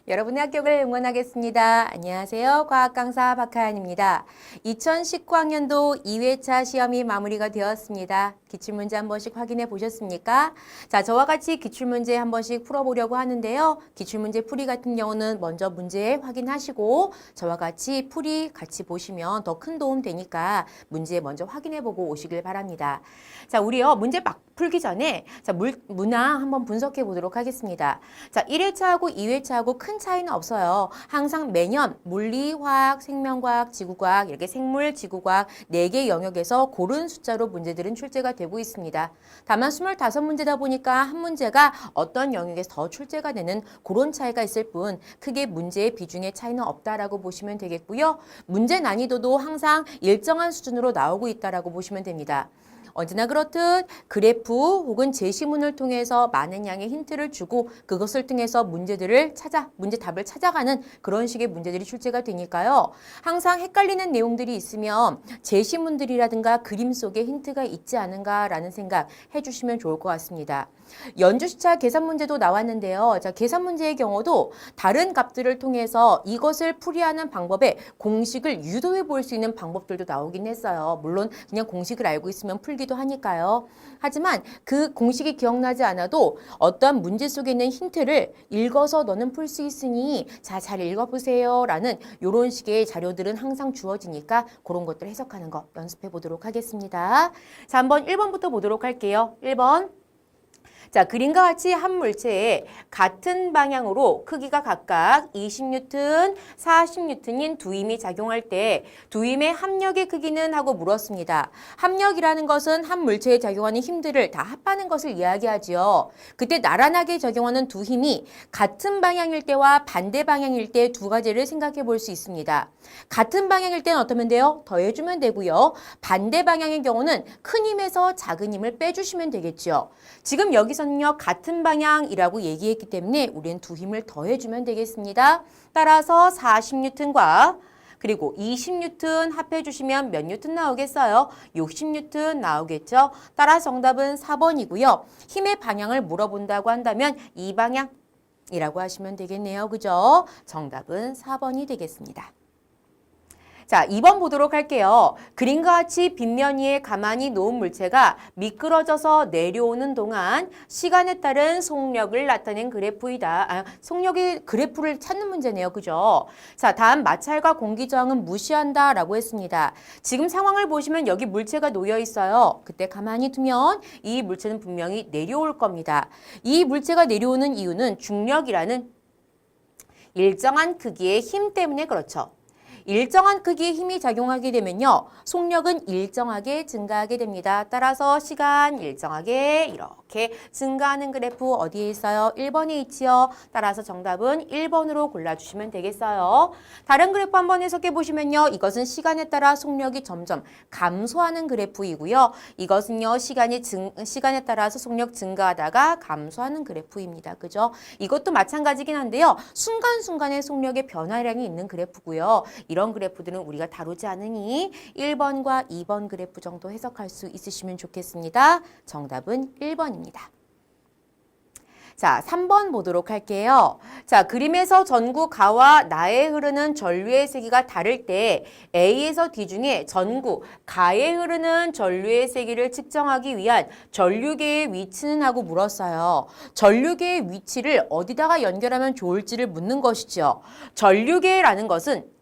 여러분의 합격을 응원하겠습니다. 안녕하세요. 과학강사 박하연입니다. 2019학년도 2회차 시험이 마무리가 되었습니다. 기출문제 한 번씩 확인해 보셨습니까? 자, 저와 같이 기출문제 한 번씩 풀어보려고 하는데요. 기출문제 풀이 같은 경우는 먼저 문제 확인하시고 저와 같이 풀이 같이 보시면 더 큰 도움 되니까 문제 먼저 확인해 보고 오시길 바랍니다. 자, 우리요 문제 막 풀기 전에 자, 문항 한번 분석해 보도록 하겠습니다. 자, 1회차하고 2회차하고 큰 차이는 없어요. 항상 매년 물리, 화학, 생명과학, 지구과학 이렇게 생물, 지구과학 4개 영역에서 고른 숫자로 문제들은 출제가 되고 있습니다. 다만 25문제다 보니까 한 문제가 어떤 영역에서 더 출제가 되는 그런 차이가 있을 뿐 크게 문제의 비중의 차이는 없다라고 보시면 되겠고요. 문제 난이도도 항상 일정한 수준으로 나오고 있다라고 보시면 됩니다. 언제나 그렇듯 그래프 혹은 제시문을 통해서 많은 양의 힌트를 주고 그것을 통해서 문제 답을 찾아가는 그런 식의 문제들이 출제가 되니까요. 항상 헷갈리는 내용들이 있으면 제시문들이라든가 그림 속에 힌트가 있지 않은가라는 생각 해주시면 좋을 것 같습니다. 연주시차 계산 문제도 나왔는데요. 자, 계산 문제의 경우도 다른 값들을 통해서 이것을 풀이하는 방법에 공식을 유도해 볼 수 있는 방법들도 나오긴 했어요. 물론 그냥 공식을 알고 있으면 풀기도 하니까요. 하지만 그 공식이 기억나지 않아도 어떠한 문제 속에 있는 힌트를 읽어서 너는 풀 수 있으니 자, 잘 읽어보세요 라는 이런 식의 자료들은 항상 주어지니까 그런 것들 해석하는 거 연습해 보도록 하겠습니다. 자, 한번 1번부터 보도록 할게요. 1번. 자, 그림과 같이 한 물체에 같은 방향으로 크기가 각각 20뉴턴, 40뉴턴인 두 힘이 작용할 때 두 힘의 합력의 크기는 하고 물었습니다. 합력이라는 것은 한 물체에 작용하는 힘들을 다 합하는 것을 이야기하지요. 그때 나란하게 적용하는 두 힘이 같은 방향일 때와 반대 방향일 때 두 가지를 생각해 볼 수 있습니다. 같은 방향일 때는 어떠면 돼요? 더해주면 되고요. 반대 방향의 경우는 큰 힘에서 작은 힘을 빼주시면 되겠죠. 지금 여기서는요 같은 방향이라고 얘기했기 때문에 우리는 두 힘을 더해주면 되겠습니다. 따라서 40뉴턴과 그리고 20뉴턴 합해주시면 몇 뉴턴 나오겠어요? 60뉴턴 나오겠죠? 따라 정답은 4번이고요. 힘의 방향을 물어본다고 한다면 이 방향이라고 하시면 되겠네요. 그죠? 정답은 4번이 되겠습니다. 자, 2번 보도록 할게요. 그림과 같이 빗면 위에 가만히 놓은 물체가 미끄러져서 내려오는 동안 시간에 따른 속력을 나타낸 그래프이다. 속력의 그래프를 찾는 문제네요. 그죠? 자, 다음 마찰과 공기 저항은 무시한다 라고 했습니다. 지금 상황을 보시면 여기 물체가 놓여 있어요. 그때 가만히 두면 이 물체는 분명히 내려올 겁니다. 이 물체가 내려오는 이유는 중력이라는 일정한 크기의 힘 때문에 그렇죠. 일정한 크기의 힘이 작용하게 되면요. 속력은 일정하게 증가하게 됩니다. 따라서 시간 일정하게 이렇게 증가하는 그래프 어디에 있어요? 1번에 있지요. 따라서 정답은 1번으로 골라주시면 되겠어요. 다른 그래프 한번 해석해 보시면요. 이것은 시간에 따라 속력이 점점 감소하는 그래프이고요. 이것은요. 시간에 따라서 속력 증가하다가 감소하는 그래프입니다. 그죠? 이것도 마찬가지긴 한데요. 순간순간의 속력의 변화량이 있는 그래프고요. 이런 그래프들은 우리가 다루지 않으니 1번과 2번 그래프 정도 해석할 수 있으시면 좋겠습니다. 정답은 1번입니다. 자, 3번 보도록 할게요. 자, 그림에서 전구 가와 나에 흐르는 전류의 세기가 다를 때 A에서 D 중에 전구 가에 흐르는 전류의 세기를 측정하기 위한 전류계의 위치는 하고 물었어요. 전류계의 위치를 어디다가 연결하면 좋을지를 묻는 것이죠. 전류계라는 것은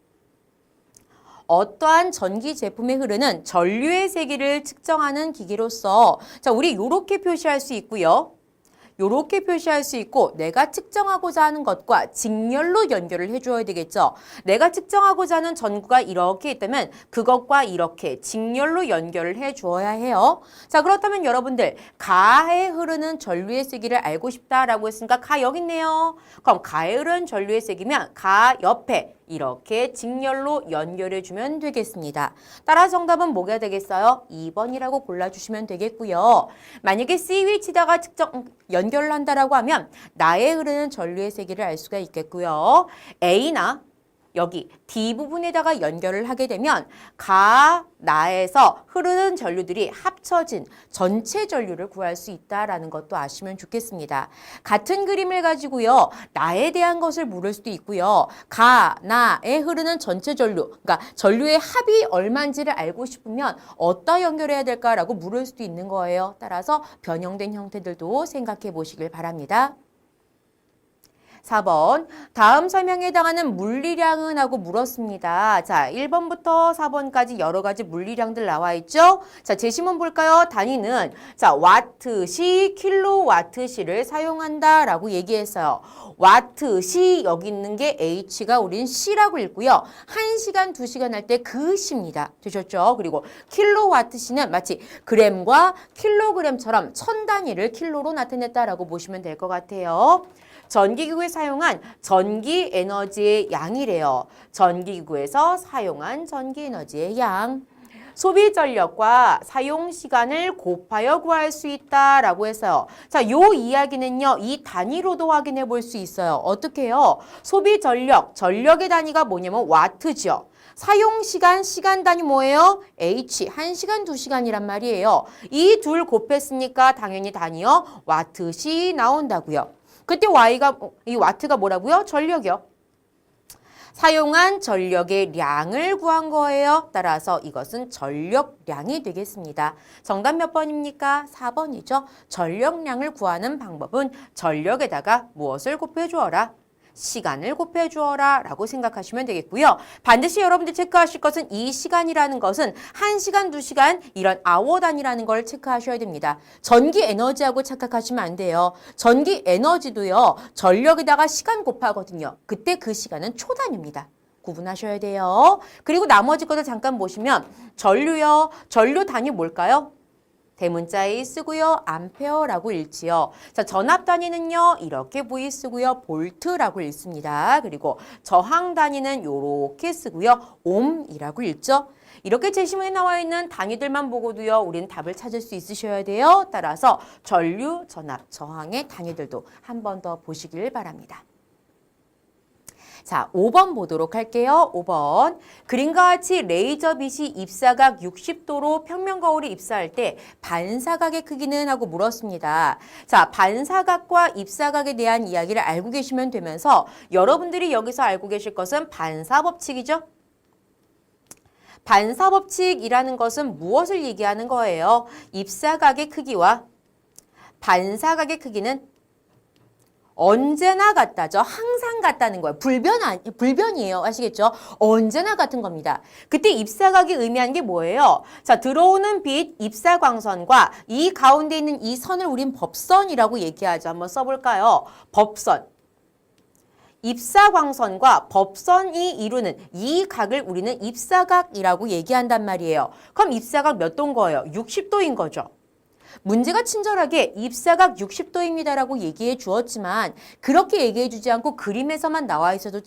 어떠한 전기 제품에 흐르는 전류의 세기를 측정하는 기계로서 자, 우리 이렇게 표시할 수 있고요. 요렇게 표시할 수 있고 내가 측정하고자 하는 것과 직렬로 연결을 해줘야 되겠죠. 내가 측정하고자 하는 전구가 이렇게 있다면 그것과 이렇게 직렬로 연결을 해주어야 해요. 자, 그렇다면 여러분들 가에 흐르는 전류의 세기를 알고 싶다라고 했으니까 가 여기 있네요. 그럼 가에 흐르는 전류의 세기면 가 옆에 이렇게 직렬로 연결해주면 되겠습니다. 따라 정답은 뭐가 되겠어요? 2번이라고 골라주시면 되겠고요. 만약에 C 위치다가 연결을 한다라고 하면 나에 흐르는 전류의 세기를 알 수가 있겠고요. A나 여기 D 부분에다가 연결을 하게 되면 가, 나에서 흐르는 전류들이 합쳐진 전체 전류를 구할 수 있다라는 것도 아시면 좋겠습니다. 같은 그림을 가지고요. 나에 대한 것을 물을 수도 있고요. 가, 나에 흐르는 전체 전류, 그러니까 전류의 합이 얼마인지를 알고 싶으면 어디다 연결해야 될까라고 물을 수도 있는 거예요. 따라서 변형된 형태들도 생각해 보시길 바랍니다. 4번, 다음 설명에 해당하는 물리량은 하고 물었습니다. 자, 1번부터 4번까지 여러 가지 물리량들 나와 있죠? 자, 제시문 볼까요? 단위는 자, 와트시, 킬로와트시를 사용한다 라고 얘기했어요. 와트시, 여기 있는 게 H가 우린 C라고 읽고요. 1시간, 2시간 할 때 그 C입니다. 되셨죠? 그리고 킬로와트시는 마치 그램과 킬로그램처럼 천 단위를 킬로로 나타냈다라고 보시면 될 것 같아요. 전기기구에 사용한 전기 에너지의 양이래요. 전기기구에서 사용한 전기 에너지의 양. 소비 전력과 사용 시간을 곱하여 구할 수 있다라고 했어요. 자, 요 이야기는요, 이 단위로도 확인해 볼 수 있어요. 어떻게 해요? 소비 전력, 전력의 단위가 뭐냐면 와트죠. 사용 시간, 시간 단위 뭐예요? H, 1시간, 2시간이란 말이에요. 이 둘 곱했으니까 당연히 단위요, 와트시 나온다고요. 그때 이 와트가 뭐라고요? 전력이요. 사용한 전력의 량을 구한 거예요. 따라서 이것은 전력량이 되겠습니다. 정답 몇 번입니까? 4번이죠. 전력량을 구하는 방법은 전력에다가 무엇을 곱해주어라? 시간을 곱해주어라 라고 생각하시면 되겠고요. 반드시 여러분들 체크하실 것은 이 시간이라는 것은 1시간, 2시간 이런 아워 단위라는 걸 체크하셔야 됩니다. 전기 에너지하고 착각하시면 안 돼요. 전기 에너지도요. 전력에다가 시간 곱하거든요. 그때 그 시간은 초 단위입니다. 구분하셔야 돼요. 그리고 나머지 것을 잠깐 보시면 전류요. 전류 단위 뭘까요? 대문자 A 쓰고요. 암페어라고 읽지요. 자, 전압 단위는요. 이렇게 V 쓰고요. 볼트라고 읽습니다. 그리고 저항 단위는 이렇게 쓰고요. 옴이라고 읽죠. 이렇게 제시문에 나와 있는 단위들만 보고도요. 우리는 답을 찾을 수 있으셔야 돼요. 따라서 전류, 전압, 저항의 단위들도 한 번 더 보시길 바랍니다. 자, 5번 보도록 할게요. 5번. 그림과 같이 레이저빛이 입사각 60도로 평면 거울에 입사할 때 반사각의 크기는 하고 물었습니다. 자, 반사각과 입사각에 대한 이야기를 알고 계시면 되면서 여러분들이 여기서 알고 계실 것은 반사법칙이죠. 반사법칙이라는 것은 무엇을 얘기하는 거예요? 입사각의 크기와 반사각의 크기는 언제나 같다죠. 항상 같다는 거예요. 불변이에요. 아시겠죠? 언제나 같은 겁니다. 그때 입사각이 의미하는 게 뭐예요? 자, 들어오는 빛 입사광선과 이 가운데 있는 이 선을 우린 법선이라고 얘기하죠. 한번 써볼까요? 법선. 입사광선과 법선이 이루는 이 각을 우리는 입사각이라고 얘기한단 말이에요. 그럼 입사각 몇 도인 거예요? 60도인 거죠. 문제가 친절하게 입사각 60도입니다라고 얘기해 주었지만 그렇게 얘기해 주지 않고 그림에서만 나와 있어도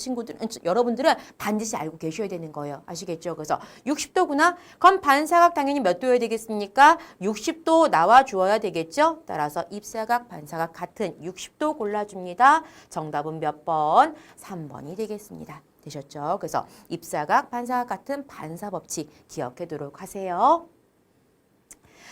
여러분들은 반드시 알고 계셔야 되는 거예요. 아시겠죠? 그래서 60도구나. 그럼 반사각 당연히 몇 도여야 되겠습니까? 60도 나와 주어야 되겠죠? 따라서 입사각, 반사각 같은 60도 골라줍니다. 정답은 몇 번? 3번이 되겠습니다. 되셨죠? 그래서 입사각, 반사각 같은 반사법칙 기억하도록 하세요.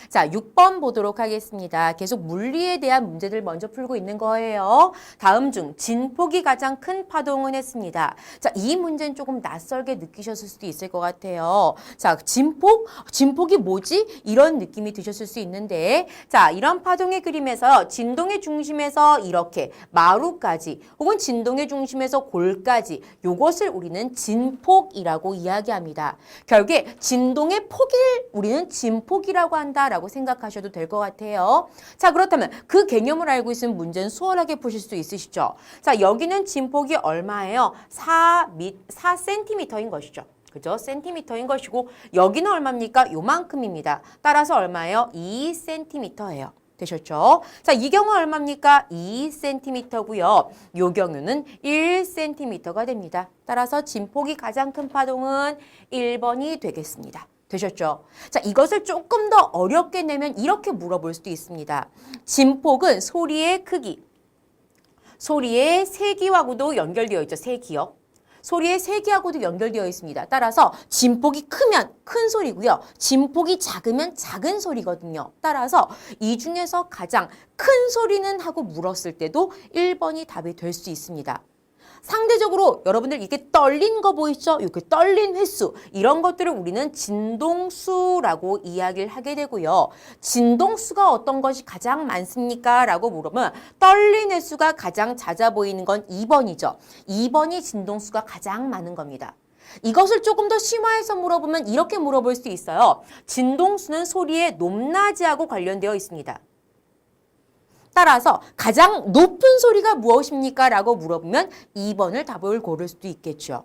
자, 6번 보도록 하겠습니다. 계속 물리에 대한 문제들 먼저 풀고 있는 거예요. 다음 중 진폭이 가장 큰 파동은 했습니다. 자, 이 문제는 조금 낯설게 느끼셨을 수도 있을 것 같아요. 자, 진폭이 뭐지? 이런 느낌이 드셨을 수 있는데 자, 이런 파동의 그림에서 진동의 중심에서 이렇게 마루까지 혹은 진동의 중심에서 골까지 요것을 우리는 진폭이라고 이야기합니다. 결국에 진동의 폭을 우리는 진폭이라고 한다 라고 생각하셔도 될 것 같아요. 자, 그렇다면 그 개념을 알고 있으면 문제는 수월하게 푸실 수 있으시죠. 자, 여기는 진폭이 얼마예요? 4cm인 것이죠. 그죠? 센티미터인 것이고 여기는 얼마입니까? 요만큼입니다. 따라서 얼마예요? 2cm예요. 되셨죠? 자, 이 경우 얼마입니까? 2cm고요. 요 경우는 1cm가 됩니다. 따라서 진폭이 가장 큰 파동은 1번이 되겠습니다. 되셨죠? 자, 이것을 조금 더 어렵게 내면 이렇게 물어볼 수도 있습니다. 진폭은 소리의 크기, 소리의 세기하고도 연결되어 있죠. 세기요. 소리의 세기하고도 연결되어 있습니다. 따라서 진폭이 크면 큰 소리고요. 진폭이 작으면 작은 소리거든요. 따라서 이 중에서 가장 큰 소리는 하고 물었을 때도 1번이 답이 될 수 있습니다. 상대적으로 여러분들 이렇게 떨린 거 보이시죠? 이렇게 떨린 횟수 이런 것들을 우리는 진동수라고 이야기를 하게 되고요. 진동수가 어떤 것이 가장 많습니까? 라고 물으면 떨린 횟수가 가장 잦아 보이는 건 2번이죠. 2번이 진동수가 가장 많은 겁니다. 이것을 조금 더 심화해서 물어보면 이렇게 물어볼 수 있어요. 진동수는 소리의 높낮이하고 관련되어 있습니다. 따라서 가장 높은 소리가 무엇입니까? 라고 물어보면 2번을 답을 고를 수도 있겠죠.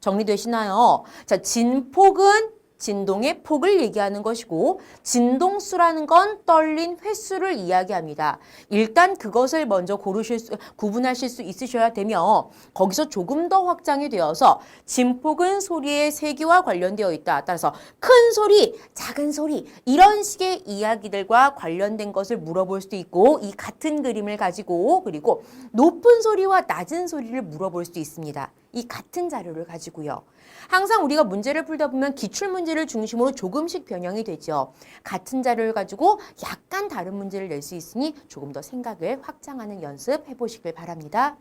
정리되시나요? 자, 진폭은 진동의 폭을 얘기하는 것이고 진동수라는 건 떨린 횟수를 이야기합니다. 일단 그것을 먼저 구분하실 수 있으셔야 되며 거기서 조금 더 확장이 되어서 진폭은 소리의 세기와 관련되어 있다. 따라서 큰 소리, 작은 소리 이런 식의 이야기들과 관련된 것을 물어볼 수도 있고 이 같은 그림을 가지고 그리고 높은 소리와 낮은 소리를 물어볼 수도 있습니다. 이 같은 자료를 가지고요. 항상 우리가 문제를 풀다 보면 기출문제를 중심으로 조금씩 변형이 되죠. 같은 자료를 가지고 약간 다른 문제를 낼 수 있으니 조금 더 생각을 확장하는 연습 해보시길 바랍니다.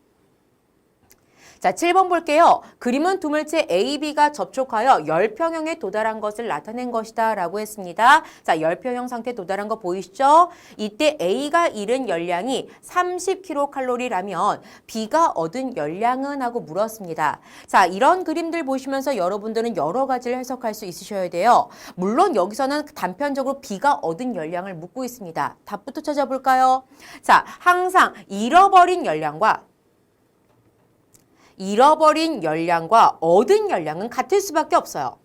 자, 7번 볼게요. 그림은 두 물체 A, B가 접촉하여 열평형에 도달한 것을 나타낸 것이다 라고 했습니다. 자, 열평형 상태에 도달한 거 보이시죠? 이때 A가 잃은 열량이 30kcal라면 B가 얻은 열량은 하고 물었습니다. 자, 이런 그림들 보시면서 여러분들은 여러 가지를 해석할 수 있으셔야 돼요. 물론 여기서는 단편적으로 B가 얻은 열량을 묻고 있습니다. 답부터 찾아볼까요? 자, 항상 잃어버린 열량과 얻은 열량은 같을 수밖에 없어요.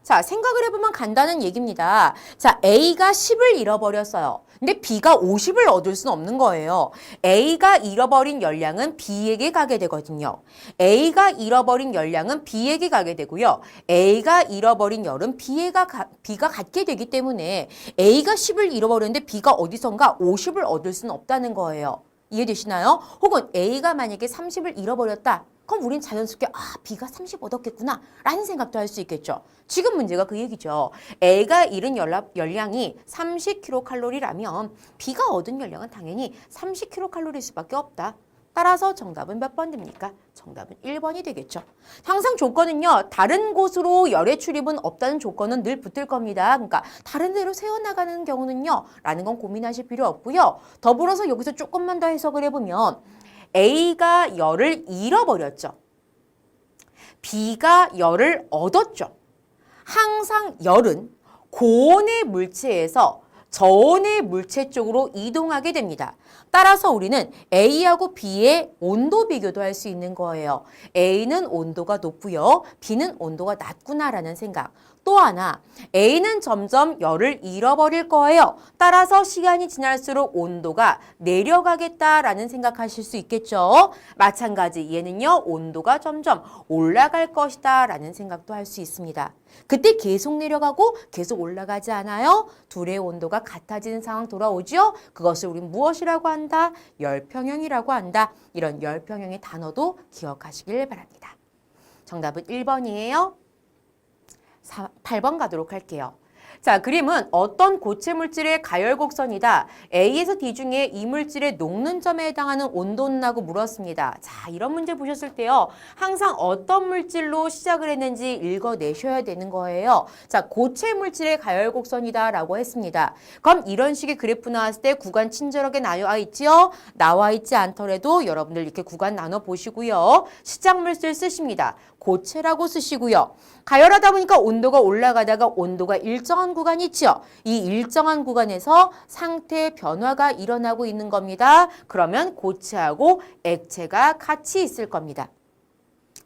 자, 생각을 해보면 간단한 얘기입니다. 자, A가 10을 잃어버렸어요. 근데 B가 50을 얻을 수는 없는 거예요. A가 잃어버린 열량은 B에게 가게 되거든요. A가 잃어버린 열량은 B에게 가게 되고요. A가 잃어버린 열은 B가 갖게 되기 때문에 A가 10을 잃어버렸는데 B가 어디선가 50을 얻을 수는 없다는 거예요. 이해되시나요? 혹은 A가 만약에 30을 잃어버렸다. 그럼 우린 자연스럽게 B가 30 얻었겠구나 라는 생각도 할 수 있겠죠. 지금 문제가 그 얘기죠. A가 잃은 열량이 30kcal라면 B가 얻은 열량은 당연히 30kcal일 수밖에 없다. 따라서 정답은 몇 번 됩니까? 정답은 1번이 되겠죠. 항상 조건은요. 다른 곳으로 열의 출입은 없다는 조건은 늘 붙을 겁니다. 그러니까 다른 데로 새어나가는 경우는요. 라는 건 고민하실 필요 없고요. 더불어서 여기서 조금만 더 해석을 해보면 A가 열을 잃어버렸죠. B가 열을 얻었죠. 항상 열은 고온의 물체에서 저온의 물체 쪽으로 이동하게 됩니다. 따라서 우리는 A하고 B의 온도 비교도 할 수 있는 거예요. A는 온도가 높고요. B는 온도가 낮구나라는 생각. 또 하나, A는 점점 열을 잃어버릴 거예요. 따라서 시간이 지날수록 온도가 내려가겠다라는 생각하실 수 있겠죠. 마찬가지 얘는요. 온도가 점점 올라갈 것이다 라는 생각도 할 수 있습니다. 그때 계속 내려가고 계속 올라가지 않아요? 둘의 온도가 같아지는 상황 돌아오죠? 그것을 우리는 무엇이라고 한다? 열평형이라고 한다. 이런 열평형의 단어도 기억하시길 바랍니다. 정답은 1번이에요. 8번 가도록 할게요. 자, 그림은 어떤 고체 물질의 가열 곡선이다. A에서 D 중에 이 물질의 녹는 점에 해당하는 온도는 하고 물었습니다. 자, 이런 문제 보셨을 때요. 항상 어떤 물질로 시작을 했는지 읽어내셔야 되는 거예요. 자, 고체 물질의 가열 곡선이다 라고 했습니다. 그럼 이런 식의 그래프 나왔을 때 구간 친절하게 나와 있지요? 나와 있지 않더라도 여러분들 이렇게 구간 나눠 보시고요. 시작 물질 쓰십니다. 고체라고 쓰시고요. 가열하다 보니까 온도가 올라가다가 온도가 일정한 구간이 있죠. 이 일정한 구간에서 상태 변화가 일어나고 있는 겁니다. 그러면 고체하고 액체가 같이 있을 겁니다.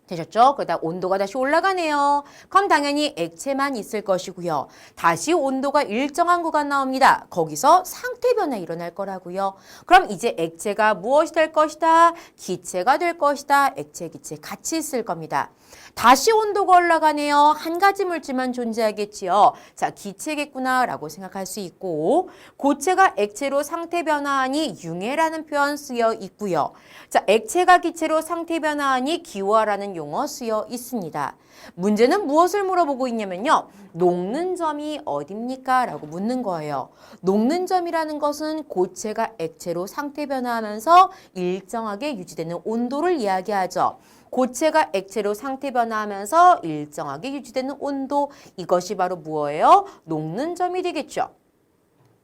되셨죠? 그러다 온도가 다시 올라가네요. 그럼 당연히 액체만 있을 것이고요. 다시 온도가 일정한 구간 나옵니다. 거기서 상태 상태 변화 일어날 거라고요. 그럼 이제 액체가 무엇이 될 것이다? 기체가 될 것이다. 액체, 기체 같이 있을 겁니다. 다시 온도가 올라가네요. 한 가지 물질만 존재하겠지요. 자, 기체겠구나라고 생각할 수 있고, 고체가 액체로 상태 변화하니 융해라는 표현 쓰여 있고요. 자, 액체가 기체로 상태 변화하니 기화라는 용어 쓰여 있습니다. 문제는 무엇을 물어보고 있냐면요. 녹는 점이 어딥니까? 라고 묻는 거예요. 녹는 점이라는 것은 고체가 액체로 상태 변화하면서 일정하게 유지되는 온도를 이야기하죠. 고체가 액체로 상태 변화하면서 일정하게 유지되는 온도, 이것이 바로 무엇이에요? 녹는 점이 되겠죠.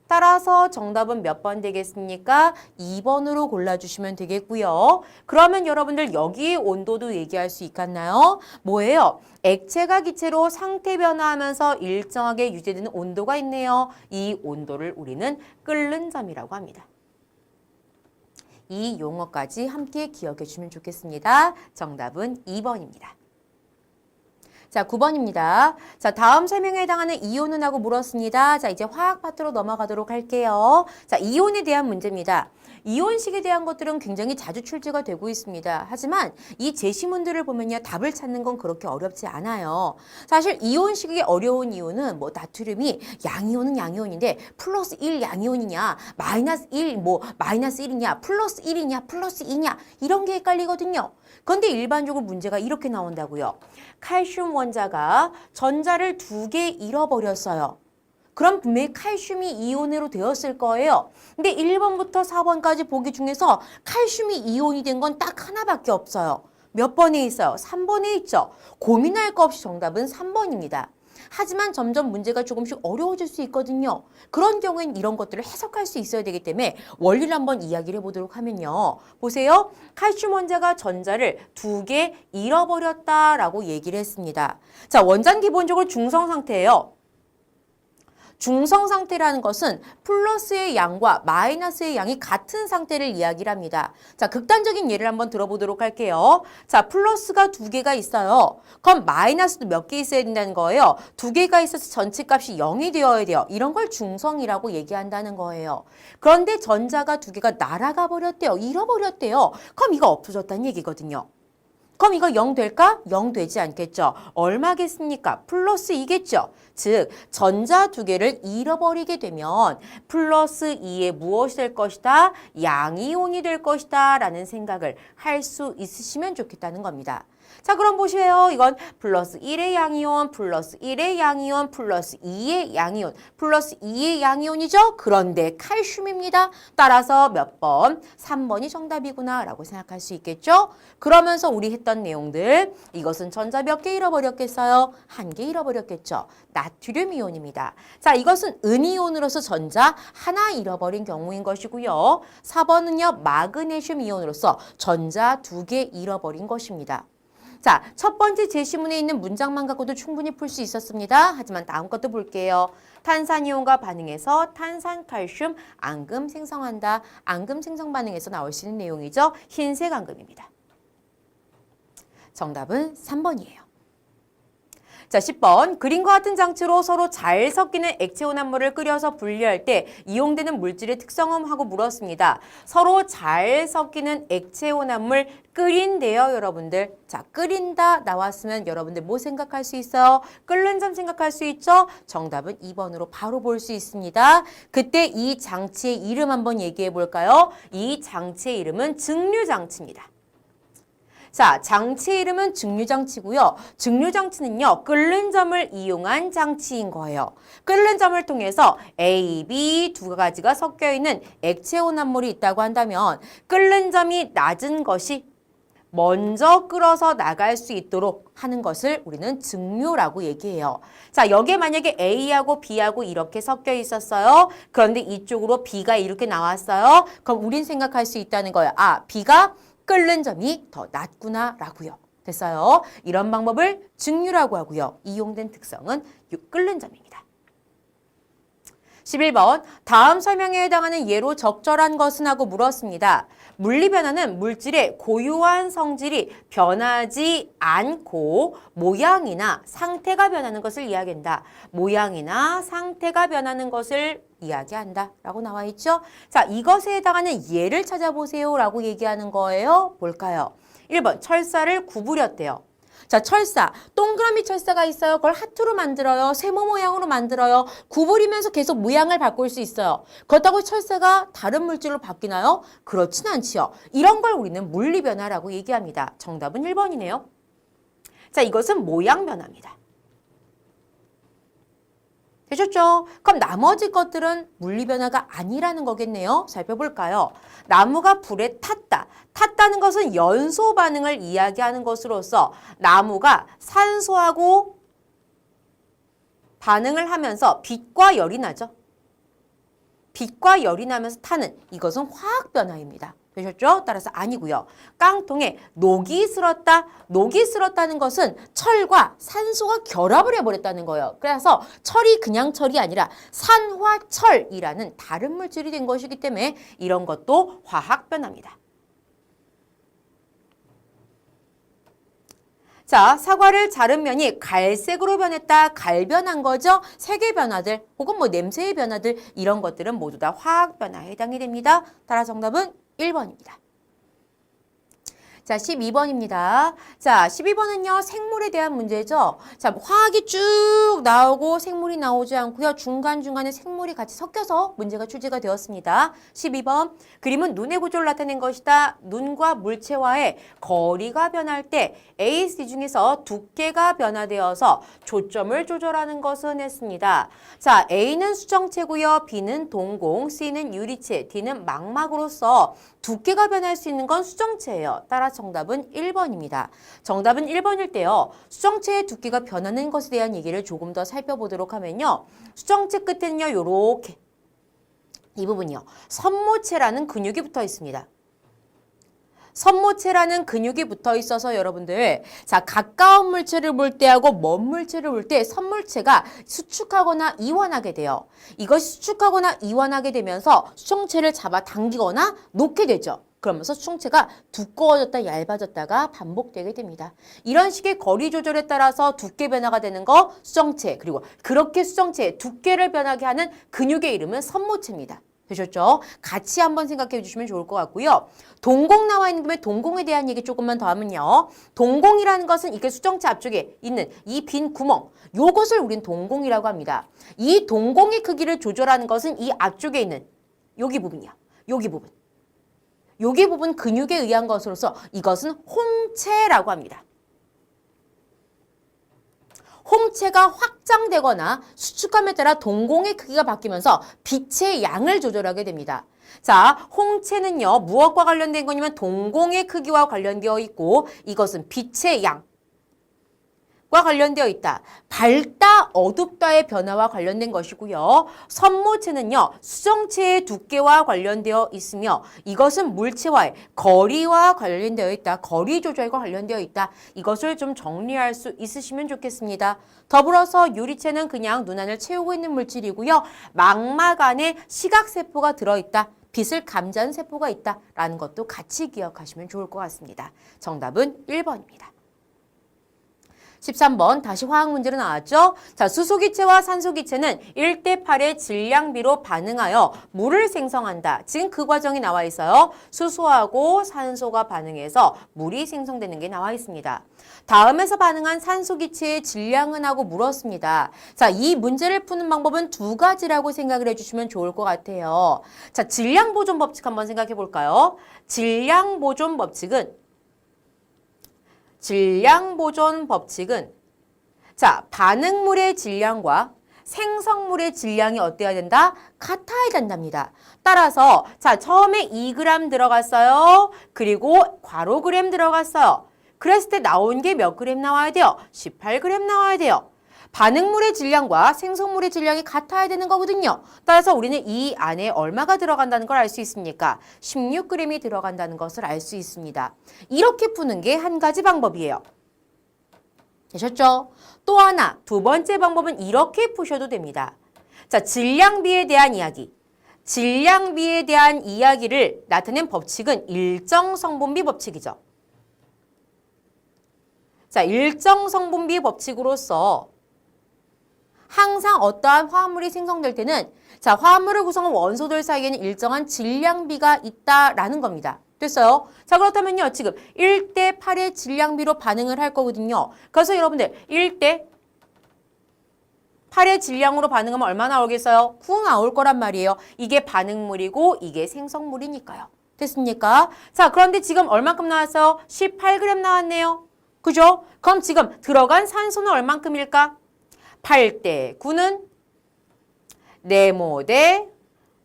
따라서 정답은 몇 번 되겠습니까? 2번으로 골라주시면 되겠고요. 그러면 여러분들 여기에 온도도 얘기할 수 있겠나요? 뭐예요? 액체가 기체로 상태 변화하면서 일정하게 유지되는 온도가 있네요. 이 온도를 우리는 끓는 점이라고 합니다. 이 용어까지 함께 기억해 주시면 좋겠습니다. 정답은 2번입니다. 자, 9번입니다. 자, 다음 설명에 해당하는 이온은 하고 물었습니다. 자, 이제 화학 파트로 넘어가도록 할게요. 자, 이온에 대한 문제입니다. 이온식에 대한 것들은 굉장히 자주 출제가 되고 있습니다. 하지만 이 제시문들을 보면요, 답을 찾는 건 그렇게 어렵지 않아요. 사실 이온식이 어려운 이유는 뭐 나트륨이 양이온은 양이온인데 플러스 1 양이온이냐, 마이너스 1 뭐 마이너스 1이냐, 플러스 1이냐, 플러스 2냐 이런 게 헷갈리거든요. 그런데 일반적으로 문제가 이렇게 나온다고요. 칼슘 원자가 전자를 2개 잃어버렸어요. 그럼 분명히 칼슘이 이온으로 되었을 거예요. 근데 1번부터 4번까지 보기 중에서 칼슘이 이온이 된 건 딱 하나밖에 없어요. 몇 번에 있어요? 3번에 있죠. 고민할 거 없이 정답은 3번입니다. 하지만 점점 문제가 조금씩 어려워질 수 있거든요. 그런 경우엔 이런 것들을 해석할 수 있어야 되기 때문에 원리를 한번 이야기를 해보도록 하면요. 보세요. 칼슘 원자가 전자를 2개 잃어버렸다라고 얘기를 했습니다. 자, 원자는 기본적으로 중성 상태예요. 중성 상태라는 것은 플러스의 양과 마이너스의 양이 같은 상태를 이야기를 합니다. 자, 극단적인 예를 한번 들어보도록 할게요. 자, 플러스가 2개가 있어요. 그럼 마이너스도 몇 개 있어야 된다는 거예요. 2개가 있어서 전체 값이 0이 되어야 돼요. 이런 걸 중성이라고 얘기한다는 거예요. 그런데 전자가 2개가 날아가 버렸대요. 잃어버렸대요. 그럼 이거 없어졌다는 얘기거든요. 그럼 이거 0 될까? 0 되지 않겠죠. 얼마겠습니까? 플러스 2겠죠. 즉 전자 2개를 잃어버리게 되면 플러스 2에 무엇이 될 것이다? 양이온이 될 것이다 라는 생각을 할 수 있으시면 좋겠다는 겁니다. 자, 그럼 보세요. 이건 플러스 1의 양이온, 플러스 1의 양이온, 플러스 2의 양이온, 플러스 2의 양이온이죠? 그런데 칼슘입니다. 따라서 몇 번? 3번이 정답이구나 라고 생각할 수 있겠죠? 그러면서 우리 했던 내용들, 이것은 전자 몇 개 잃어버렸겠어요? 1개 잃어버렸겠죠? 나트륨 이온입니다. 자, 이것은 은이온으로서 전자 하나 잃어버린 경우인 것이고요. 4번은요, 마그네슘 이온으로서 전자 2개 잃어버린 것입니다. 자, 첫 번째 제시문에 있는 문장만 갖고도 충분히 풀 수 있었습니다. 하지만 다음 것도 볼게요. 탄산이온과 반응해서 탄산칼슘 앙금 생성한다. 앙금 생성 반응에서 나올 수 있는 내용이죠. 흰색 앙금입니다. 정답은 3번이에요. 자, 10번. 그림과 같은 장치로 서로 잘 섞이는 액체 혼합물을 끓여서 분리할 때 이용되는 물질의 특성은 하고 물었습니다. 서로 잘 섞이는 액체 혼합물 끓인대요, 여러분들. 자, 끓인다 나왔으면 여러분들 뭐 생각할 수 있어요? 끓는 점 생각할 수 있죠? 정답은 2번으로 바로 볼 수 있습니다. 그때 이 장치의 이름 한번 얘기해 볼까요? 이 장치의 이름은 증류장치입니다. 자, 장치 이름은 증류장치고요. 증류장치는요, 끓는 점을 이용한 장치인 거예요. 끓는 점을 통해서 A, B 두 가지가 섞여 있는 액체 혼합물이 있다고 한다면 끓는 점이 낮은 것이 먼저 끓어서 나갈 수 있도록 하는 것을 우리는 증류라고 얘기해요. 자, 여기에 만약에 A하고 B하고 이렇게 섞여 있었어요. 그런데 이쪽으로 B가 이렇게 나왔어요. 그럼 우린 생각할 수 있다는 거예요. 아, B가 끓는 점이 더 낮구나 라고요. 됐어요? 이런 방법을 증류라고 하고요. 이용된 특성은 끓는 점입니다. 11번 다음 설명에 해당하는 예로 적절한 것은 하고 물었습니다. 물리변화는 물질의 고유한 성질이 변하지 않고 모양이나 상태가 변하는 것을 이야기한다. 모양이나 상태가 변하는 것을 이야기한다 라고 나와 있죠. 자, 이것에 해당하는 예를 찾아보세요 라고 얘기하는 거예요. 뭘까요? 1번 철사를 구부렸대요. 자, 철사, 동그라미 철사가 있어요. 그걸 하트로 만들어요. 세모 모양으로 만들어요. 구부리면서 계속 모양을 바꿀 수 있어요. 그렇다고 철사가 다른 물질로 바뀌나요? 그렇진 않지요. 이런 걸 우리는 물리변화라고 얘기합니다. 정답은 1번이네요. 자, 이것은 모양 변화입니다. 되셨죠? 그럼 나머지 것들은 물리변화가 아니라는 거겠네요. 살펴볼까요? 나무가 불에 탔다. 탔다는 것은 연소 반응을 이야기하는 것으로서 나무가 산소하고 반응을 하면서 빛과 열이 나죠. 빛과 열이 나면서 타는 이것은 화학 변화입니다. 되셨죠? 따라서 아니고요. 깡통에 녹이 슬었다. 녹이 슬었다는 것은 철과 산소가 결합을 해버렸다는 거예요. 그래서 철이 그냥 철이 아니라 산화철이라는 다른 물질이 된 것이기 때문에 이런 것도 화학 변화입니다. 자, 사과를 자른 면이 갈색으로 변했다. 갈변한 거죠. 색의 변화들 혹은 뭐 냄새의 변화들 이런 것들은 모두 다 화학 변화에 해당이 됩니다. 따라 정답은 1번입니다. 자, 12번입니다. 자, 12번은요, 생물에 대한 문제죠. 자, 화학이 쭉 나오고 생물이 나오지 않고요. 중간중간에 생물이 같이 섞여서 문제가 출제가 되었습니다. 12번, 그림은 눈의 구조를 나타낸 것이다. 눈과 물체와의 거리가 변할 때 A, C 중에서 두께가 변화되어서 초점을 조절하는 것은 했습니다. 자, A는 수정체고요. B는 동공, C는 유리체, D는 망막으로서 두께가 변할 수 있는 건 수정체예요. 따라 정답은 1번입니다. 정답은 1번일 때요. 수정체의 두께가 변하는 것에 대한 얘기를 조금 더 살펴보도록 하면요. 수정체 끝에는요. 요렇게 이 부분이요. 선모체라는 근육이 붙어 있습니다. 선모체라는 근육이 붙어 있어서 여러분들 자 가까운 물체를 볼 때하고 먼 물체를 볼 때 선물체가 수축하거나 이완하게 돼요. 이것이 수축하거나 이완하게 되면서 수정체를 잡아 당기거나 놓게 되죠. 그러면서 수정체가 두꺼워졌다 얇아졌다가 반복되게 됩니다. 이런 식의 거리 조절에 따라서 두께 변화가 되는 거 수정체 그리고 그렇게 수정체의 두께를 변하게 하는 근육의 이름은 선모체입니다. 되셨죠? 같이 한번 생각해 주시면 좋을 것 같고요. 동공 나와 있는 김에 동공에 대한 얘기 조금만 더 하면요. 동공이라는 것은 이게 수정체 앞쪽에 있는 이 빈 구멍, 요것을 우린 동공이라고 합니다. 이 동공의 크기를 조절하는 것은 이 앞쪽에 있는 여기 부분이요. 여기 부분. 여기 부분 근육에 의한 것으로서 이것은 홍채라고 합니다. 홍채가 확장되거나 수축함에 따라 동공의 크기가 바뀌면서 빛의 양을 조절하게 됩니다. 자, 홍채는요, 무엇과 관련된 거냐면 동공의 크기와 관련되어 있고 이것은 빛의 양과 관련되어 있다. 밝다, 어둡다의 변화와 관련된 것이고요. 선모체는요, 수정체의 두께와 관련되어 있으며 이것은 물체와의 거리와 관련되어 있다. 거리 조절과 관련되어 있다. 이것을 좀 정리할 수 있으시면 좋겠습니다. 더불어서 유리체는 그냥 눈안을 채우고 있는 물질이고요. 망막 안에 시각세포가 들어있다. 빛을 감지하는 세포가 있다라는 것도 같이 기억하시면 좋을 것 같습니다. 정답은 1번입니다. 13번 다시 화학 문제로 나왔죠. 자, 수소기체와 산소기체는 1대8의 질량비로 반응하여 물을 생성한다. 지금 그 과정이 나와 있어요. 수소하고 산소가 반응해서 물이 생성되는 게 나와 있습니다. 다음에서 반응한 산소기체의 질량은 하고 물었습니다. 자, 이 문제를 푸는 방법은 두 가지라고 생각을 해주시면 좋을 것 같아요. 자, 질량보존 법칙 한번 생각해 볼까요? 질량보존 법칙은 자, 반응물의 질량과 생성물의 질량이 어때야 된다? 같아야 된답니다. 따라서 자, 처음에 2g 들어갔어요. 그리고 괄호 그램 들어갔어요. 그랬을 때 나온 게 몇 그램 나와야 돼요? 18g 나와야 돼요. 반응물의 질량과 생성물의 질량이 같아야 되는 거거든요. 따라서 우리는 이 안에 얼마가 들어간다는 걸 알 수 있습니까? 16g이 들어간다는 것을 알 수 있습니다. 이렇게 푸는 게 한 가지 방법이에요. 되셨죠? 또 하나, 두 번째 방법은 이렇게 푸셔도 됩니다. 자, 질량비에 대한 이야기. 질량비에 대한 이야기를 나타낸 법칙은 일정성분비 법칙이죠. 자, 일정성분비 법칙으로서 항상 어떠한 화합물이 생성될 때는 자, 화합물을 구성한 원소들 사이에는 일정한 질량비가 있다라는 겁니다. 됐어요? 자, 그렇다면요. 지금 1대 8의 질량비로 반응을 할 거거든요. 그래서 여러분들 1대 8의 질량으로 반응하면 얼마 나오겠어요? 9 나올 거란 말이에요. 이게 반응물이고 이게 생성물이니까요. 됐습니까? 자, 그런데 지금 얼만큼 나왔어요? 18g 나왔네요. 그죠? 그럼 지금 들어간 산소는 얼만큼일까? 8대 9는 네모 대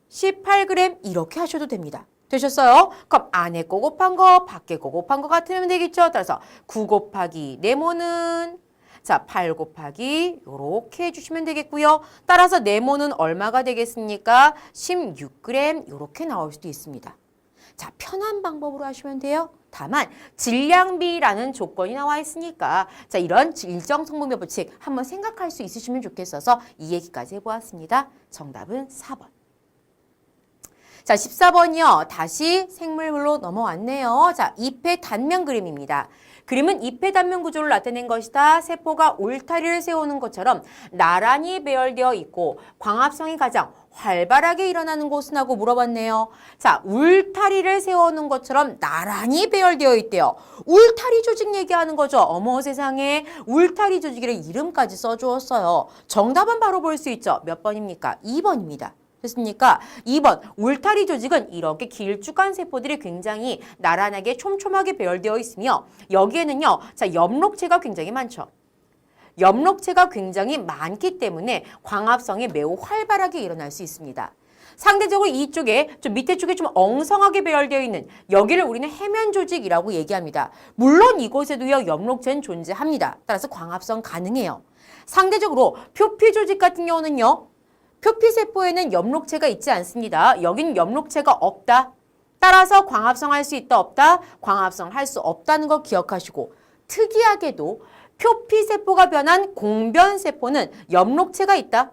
18g 이렇게 하셔도 됩니다. 되셨어요? 그럼 안에 거 곱한 거, 밖에 거 곱한 거 같으면 되겠죠? 따라서 9 곱하기 네모는 자, 8 곱하기 요렇게 해주시면 되겠고요. 따라서 네모는 얼마가 되겠습니까? 16g 요렇게 나올 수도 있습니다. 자, 편한 방법으로 하시면 돼요. 다만 질량비라는 조건이 나와 있으니까 자, 이런 일정 성분비 법칙 한번 생각할 수 있으시면 좋겠어서 이 얘기까지 해보았습니다. 정답은 4번. 자, 14번이요. 다시 생물로 넘어왔네요. 자, 잎의 단면 그림입니다. 그림은 잎의 단면 구조를 나타낸 것이다. 세포가 울타리를 세우는 것처럼 나란히 배열되어 있고 광합성이 가장 활발하게 일어나는 곳은 하고 물어봤네요. 자, 울타리를 세우는 것처럼 나란히 배열되어 있대요. 울타리 조직 얘기하는 거죠. 어머 세상에 울타리 조직이라는 이름까지 써주었어요. 정답은 바로 볼 수 있죠. 몇 번입니까? 2번입니다. 됐습니까? 2번 울타리 조직은 이렇게 길쭉한 세포들이 굉장히 나란하게 촘촘하게 배열되어 있으며 여기에는요. 자, 엽록체가 굉장히 많죠. 엽록체가 굉장히 많기 때문에 광합성이 매우 활발하게 일어날 수 있습니다. 상대적으로 이쪽에 좀 밑에 쪽에 좀 엉성하게 배열되어 있는 여기를 우리는 해면 조직이라고 얘기합니다. 물론 이곳에도요. 엽록체는 존재합니다. 따라서 광합성 가능해요. 상대적으로 표피 조직 같은 경우는요. 표피세포에는 엽록체가 있지 않습니다. 여기는 엽록체가 없다. 따라서 광합성 할 수 있다 없다? 광합성 할 수 없다는 거 기억하시고 특이하게도 표피세포가 변한 공변세포는 엽록체가 있다.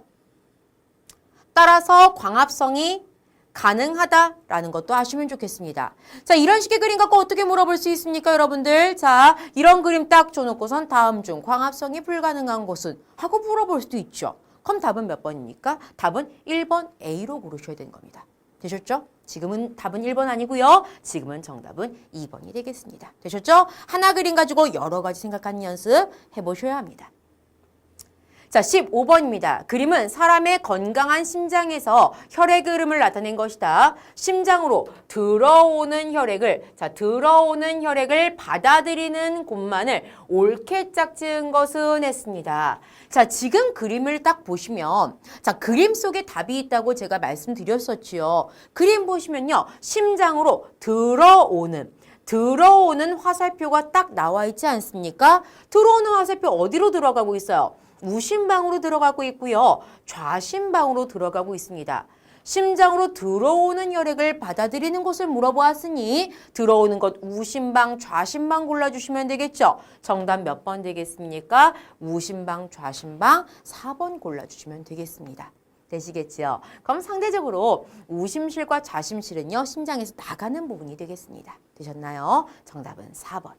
따라서 광합성이 가능하다라는 것도 아시면 좋겠습니다. 자, 이런 식의 그림 갖고 어떻게 물어볼 수 있습니까, 여러분들? 자, 이런 그림 딱 줘놓고선 다음 중 광합성이 불가능한 곳은? 하고 물어볼 수도 있죠. 그럼 답은 몇 번입니까? 답은 1번 A로 고르셔야 되는 겁니다. 되셨죠? 지금은 답은 1번 아니고요. 지금은 정답은 2번이 되겠습니다. 되셨죠? 하나 그림 가지고 여러 가지 생각하는 연습 해보셔야 합니다. 자, 15번입니다. 그림은 사람의 건강한 심장에서 혈액 흐름을 나타낸 것이다. 심장으로 들어오는 혈액을 받아들이는 곳만을 옳게 짝지은 것은 했습니다. 자, 지금 그림을 딱 보시면 자, 그림 속에 답이 있다고 제가 말씀드렸었지요. 그림 보시면요. 심장으로 들어오는 화살표가 딱 나와 있지 않습니까? 들어오는 화살표 어디로 들어가고 있어요? 우심방으로 들어가고 있고요. 좌심방으로 들어가고 있습니다. 심장으로 들어오는 혈액을 받아들이는 곳을 물어보았으니 들어오는 것 우심방, 좌심방 골라주시면 되겠죠. 정답 몇 번 되겠습니까? 우심방, 좌심방 4번 골라주시면 되겠습니다. 되시겠지요? 그럼 상대적으로 우심실과 좌심실은요. 심장에서 나가는 부분이 되겠습니다. 되셨나요? 정답은 4번.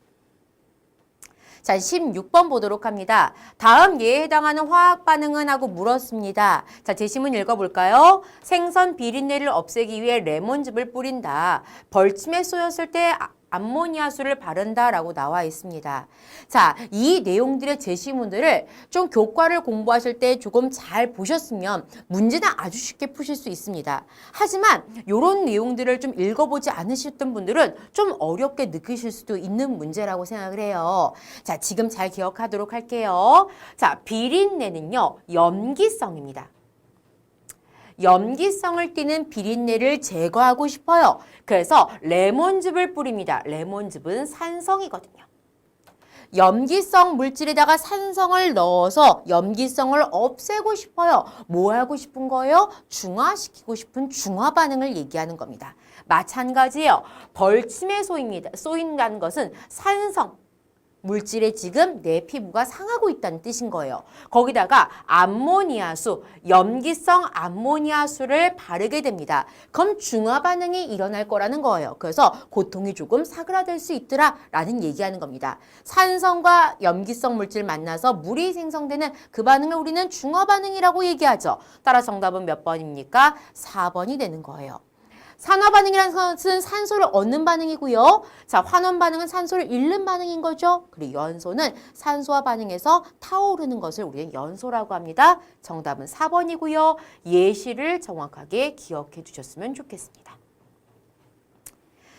자, 16번 보도록 합니다. 다음 예에 해당하는 화학 반응은 하고 물었습니다. 자, 제시문 읽어볼까요? 생선 비린내를 없애기 위해 레몬즙을 뿌린다. 벌침에 쏘였을 때 암모니아수를 바른다라고 나와 있습니다. 자, 이 내용들의 제시문들을 좀 교과를 공부하실 때 조금 잘 보셨으면 문제는 아주 쉽게 푸실 수 있습니다. 하지만 이런 내용들을 좀 읽어보지 않으셨던 분들은 좀 어렵게 느끼실 수도 있는 문제라고 생각을 해요. 자, 지금 잘 기억하도록 할게요. 자, 비린내는요, 염기성입니다. 염기성을 띠는 비린내를 제거하고 싶어요. 그래서 레몬즙을 뿌립니다. 레몬즙은 산성이거든요. 염기성 물질에다가 산성을 넣어서 염기성을 없애고 싶어요. 뭐 하고 싶은 거예요? 중화시키고 싶은 중화 반응을 얘기하는 겁니다. 마찬가지예요. 벌침에 쏘인다는 것은 산성, 물질에 지금 내 피부가 상하고 있다는 뜻인 거예요. 거기다가 암모니아수, 염기성 암모니아수를 바르게 됩니다. 그럼 중화 반응이 일어날 거라는 거예요. 그래서 고통이 조금 사그라들 수 있더라라는 얘기하는 겁니다. 산성과 염기성 물질 만나서 물이 생성되는 그 반응을 우리는 중화 반응이라고 얘기하죠. 따라 정답은 몇 번입니까? 4번이 되는 거예요. 산화 반응이라는 것은 산소를 얻는 반응이고요. 자, 환원 반응은 산소를 잃는 반응인 거죠. 그리고 연소는 산소와 반응해서 타오르는 것을 우리는 연소라고 합니다. 정답은 4번이고요. 예시를 정확하게 기억해 주셨으면 좋겠습니다.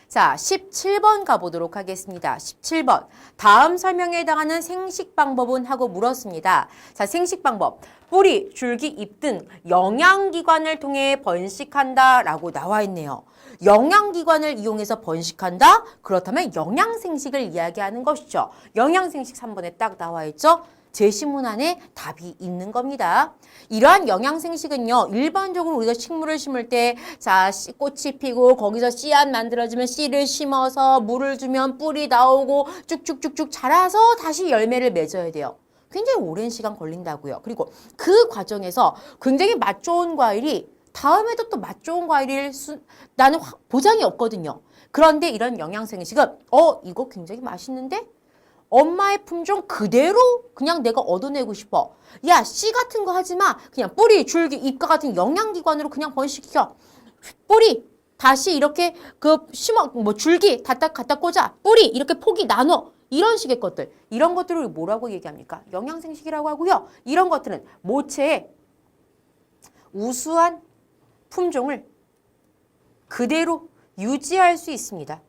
자, 17번 가보도록 하겠습니다. 17번. 다음 설명에 해당하는 생식 방법은 하고 물었습니다. 자, 생식 방법. 뿌리, 줄기, 잎 등 영양기관을 통해 번식한다 라고 나와 있네요. 영양기관을 이용해서 번식한다? 그렇다면 영양생식을 이야기하는 것이죠. 영양생식 3번에 딱 나와 있죠. 제시문 안에 답이 있는 겁니다. 이러한 영양생식은요, 일반적으로 우리가 식물을 심을 때, 자, 꽃이 피고 거기서 씨앗 만들어지면 씨를 심어서 물을 주면 뿔이 나오고 쭉쭉쭉쭉 자라서 다시 열매를 맺어야 돼요. 굉장히 오랜 시간 걸린다고요. 그리고 그 과정에서 굉장히 맛 좋은 과일이 다음에도 또 맛 좋은 과일일 나는 보장이 없거든요. 그런데 이런 영양생식은 이거 굉장히 맛있는데? 엄마의 품종 그대로 그냥 내가 얻어내고 싶어. 야, 씨 같은 거 하지 마. 그냥 뿌리, 줄기, 잎과 같은 영양기관으로 그냥 번식시켜. 뿌리, 다시 이렇게 줄기 갖다 꽂아. 뿌리, 이렇게 폭이 나눠. 이런 식의 것들. 이런 것들을 뭐라고 얘기합니까? 영양생식이라고 하고요. 이런 것들은 모체의 우수한 품종을 그대로 유지할 수 있습니다.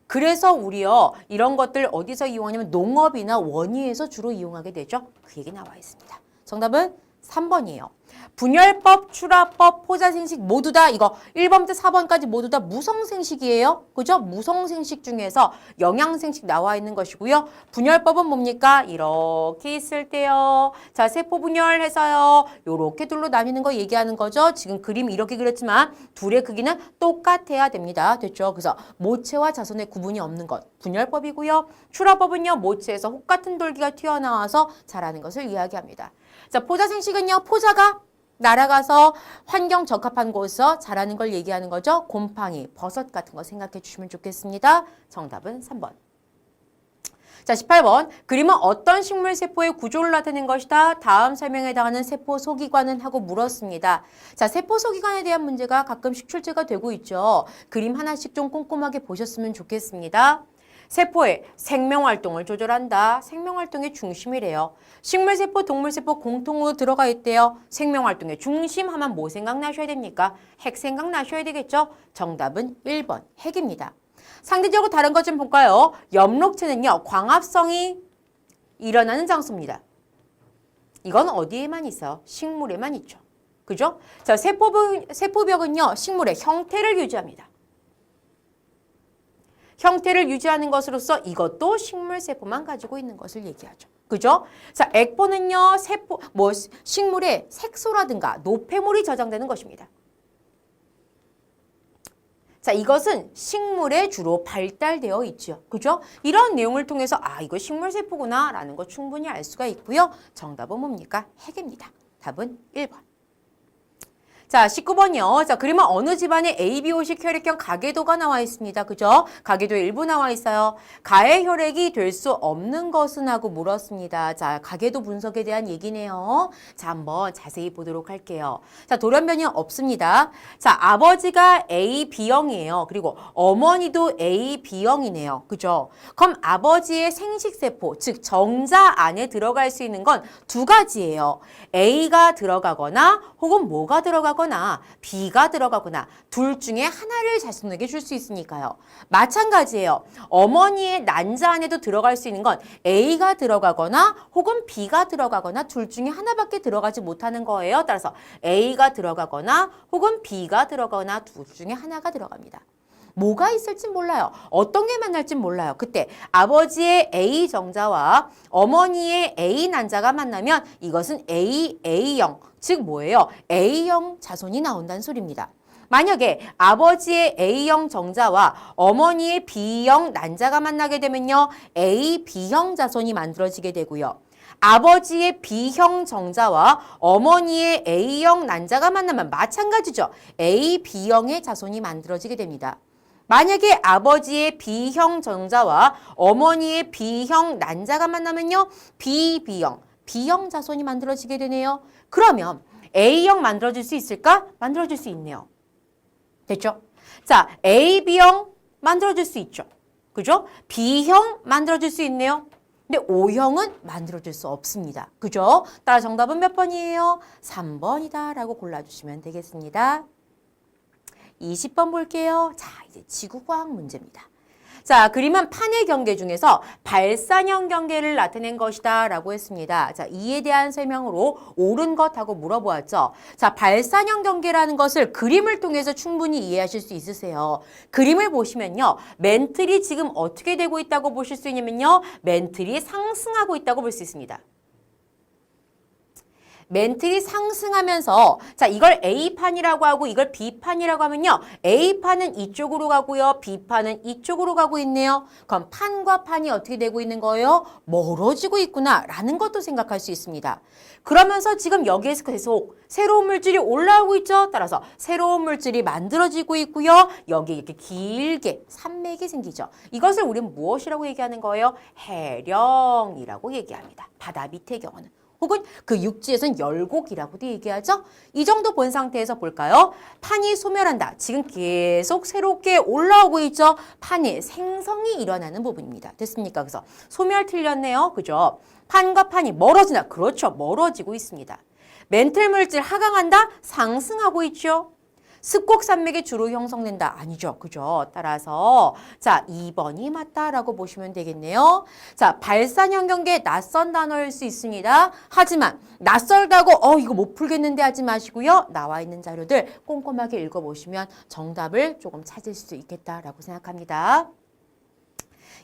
그래서 우리요, 이런 것들 어디서 이용하냐면 농업이나 원예에서 주로 이용하게 되죠. 그 얘기 나와 있습니다. 정답은 3번이에요. 분열법, 출하법, 포자생식 모두 다 이거 1번부터 4번까지 모두 다 무성생식이에요. 그죠? 무성생식 중에서 영양생식 나와 있는 것이고요. 분열법은 뭡니까? 이렇게 있을 때요. 자, 세포 분열해서요. 요렇게 둘로 나뉘는 거 얘기하는 거죠. 지금 그림 이렇게 그렸지만 둘의 크기는 똑같아야 됩니다. 됐죠? 그래서 모체와 자손의 구분이 없는 것. 분열법이고요. 출하법은요. 모체에서 혹 같은 돌기가 튀어나와서 자라는 것을 이야기합니다. 자, 포자생식은요. 포자가 날아가서 환경 적합한 곳에서 자라는 걸 얘기하는 거죠. 곰팡이, 버섯 같은 거 생각해 주시면 좋겠습니다. 정답은 3번. 자, 18번. 그림은 어떤 식물 세포의 구조를 나타낸 것이다. 다음 설명에 해당하는 세포 소기관은 하고 물었습니다. 자, 세포 소기관에 대한 문제가 가끔씩 출제가 되고 있죠. 그림 하나씩 좀 꼼꼼하게 보셨으면 좋겠습니다. 세포의 생명활동을 조절한다. 생명활동의 중심이래요. 식물세포, 동물세포 공통으로 들어가 있대요. 생명활동의 중심 하면 뭐 생각나셔야 됩니까? 핵 생각나셔야 되겠죠? 정답은 1번, 핵입니다. 상대적으로 다른 것 좀 볼까요? 엽록체는요, 광합성이 일어나는 장소입니다. 이건 어디에만 있어요? 식물에만 있죠. 그죠? 자, 세포벽은요, 식물의 형태를 유지합니다. 형태를 유지하는 것으로서 이것도 식물세포만 가지고 있는 것을 얘기하죠. 그죠? 자, 액본은요, 식물의 색소라든가 노폐물이 저장되는 것입니다. 자, 이것은 식물에 주로 발달되어 있죠. 그죠? 이런 내용을 통해서 이거 식물세포구나 라는 거 충분히 알 수가 있고요. 정답은 뭡니까? 핵입니다. 답은 1번. 자, 19번이요. 자, 그림은 어느 집안에 ABO식 혈액형 가계도가 나와 있습니다. 그죠? 가계도에 일부 나와 있어요. 가해 혈액이 될 수 없는 것은 하고 물었습니다. 자, 가계도 분석에 대한 얘기네요. 자, 한번 자세히 보도록 할게요. 자, 돌연변이 없습니다. 자, 아버지가 AB형이에요. 그리고 어머니도 AB형이네요. 그죠? 그럼 아버지의 생식세포, 즉 정자 안에 들어갈 수 있는 건 두 가지예요. A가 들어가거나 혹은 뭐가 들어가거나 B가 들어가거나 둘 중에 하나를 자손에게 줄 수 있으니까요. 마찬가지예요. 어머니의 난자 안에도 들어갈 수 있는 건 A가 들어가거나 혹은 B가 들어가거나 둘 중에 하나밖에 들어가지 못하는 거예요. 따라서 A가 들어가거나 혹은 B가 들어가거나 둘 중에 하나가 들어갑니다. 뭐가 있을지 몰라요. 어떤 게 만날지 몰라요. 그때 아버지의 A 정자와 어머니의 A 난자가 만나면 이것은 A형, 즉 뭐예요? A형 자손이 나온다는 소리입니다. 만약에 아버지의 A형 정자와 어머니의 B형 난자가 만나게 되면요. A, B형 자손이 만들어지게 되고요. 아버지의 B형 정자와 어머니의 A형 난자가 만나면 마찬가지죠. A, B형의 자손이 만들어지게 됩니다. 만약에 아버지의 B형 정자와 어머니의 B형 난자가 만나면요. B형 자손이 만들어지게 되네요. 그러면 A형 만들어질 수 있을까? 만들어질 수 있네요. 됐죠? 자, A, B형 만들어질 수 있죠. 그죠? B형 만들어질 수 있네요. 근데 O형은 만들어질 수 없습니다. 그죠? 따라 정답은 몇 번이에요? 3번이다 라고 골라주시면 되겠습니다. 20번 볼게요. 자, 이제 지구과학 문제입니다. 자, 그림은 판의 경계 중에서 발산형 경계를 나타낸 것이다 라고 했습니다. 자, 이에 대한 설명으로 옳은 것하고 물어보았죠. 자, 발산형 경계라는 것을 그림을 통해서 충분히 이해하실 수 있으세요. 그림을 보시면요. 멘틀이 지금 어떻게 되고 있다고 보실 수 있냐면요. 멘틀이 상승하고 있다고 볼 수 있습니다. 멘틀이 상승하면서 자 이걸 A판이라고 하고 이걸 B판이라고 하면요. A판은 이쪽으로 가고요. B판은 이쪽으로 가고 있네요. 그럼 판과 판이 어떻게 되고 있는 거예요? 멀어지고 있구나라는 것도 생각할 수 있습니다. 그러면서 지금 여기에서 계속 새로운 물질이 올라오고 있죠. 따라서 새로운 물질이 만들어지고 있고요. 여기 이렇게 길게 산맥이 생기죠. 이것을 우리는 무엇이라고 얘기하는 거예요? 해령이라고 얘기합니다. 바다 밑의 경우는. 혹은 그 육지에서는 열곡이라고도 얘기하죠. 이 정도 본 상태에서 볼까요? 판이 소멸한다. 지금 계속 새롭게 올라오고 있죠. 판의 생성이 일어나는 부분입니다. 됐습니까? 그래서 소멸 틀렸네요. 그죠? 판과 판이 멀어진다. 그렇죠. 멀어지고 있습니다. 멘틀 물질 하강한다? 상승하고 있죠. 습곡산맥이 주로 형성된다. 아니죠. 그죠? 따라서 자 2번이 맞다라고 보시면 되겠네요. 자 발산형 경계 낯선 단어일 수 있습니다. 하지만 낯설다고 이거 못 풀겠는데 하지 마시고요. 나와 있는 자료들 꼼꼼하게 읽어보시면 정답을 조금 찾을 수 있겠다라고 생각합니다.